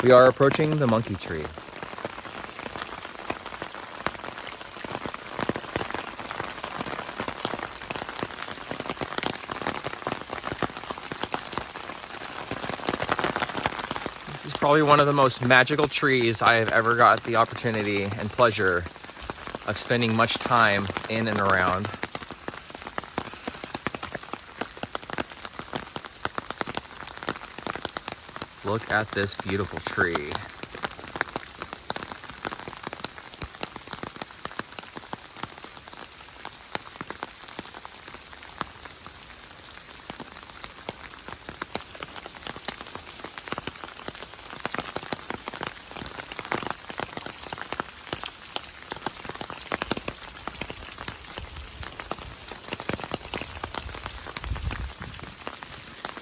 We are approaching the monkey tree. This is probably one of the most magical trees I have ever got the opportunity and pleasure of spending much time in and around. Look at this beautiful tree.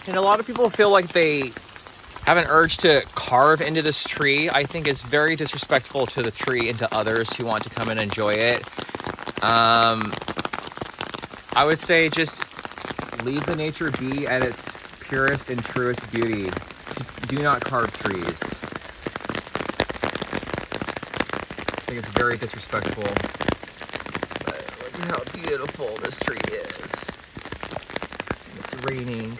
And a lot of people feel like they have an urge to carve into this tree. I think is very disrespectful to the tree and to others who want to come and enjoy it. I would say just leave the nature be at its purest and truest beauty. Do not carve trees. I think it's very disrespectful. But look at how beautiful this tree is. It's raining.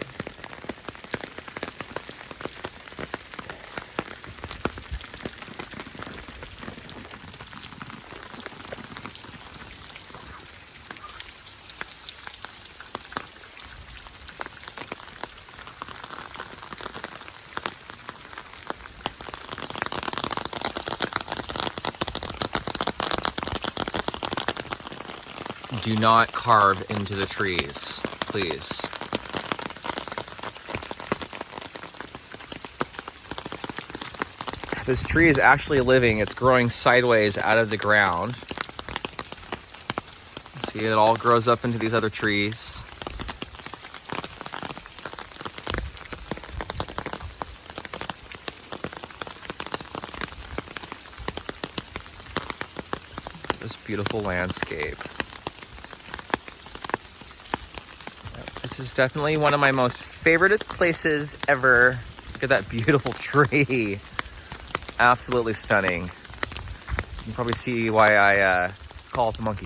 Do not carve into the trees, please. This tree is actually living. It's growing sideways out of the ground. See, it all grows up into these other trees. This beautiful landscape. This is definitely one of my most favorite places ever. Look at that beautiful tree. Absolutely stunning. You can probably see why I call it the monkey tree.